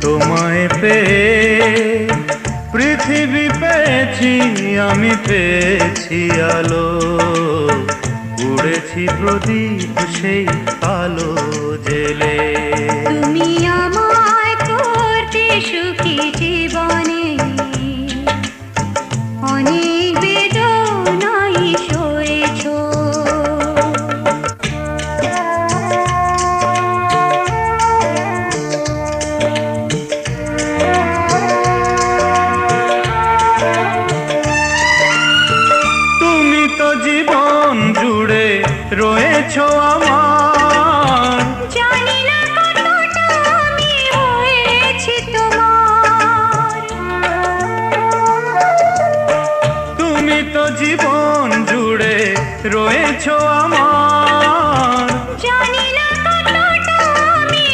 তোমায় পেয়ে পৃথিবী পেয়েছি, আমি পেয়েছি আলো। উড়েছি প্রদীপ সেই আলো জেলে। তুমি আমায় করতে সুখী জীবনে, অনেক বেদনাই সয়েছো। তুমি তো জীবন জুড়ে রয়েছো আমার, জানি না কতটা আমি হয়েছি তোমার। তুমি তো জীবন জুড়ে রয়েছো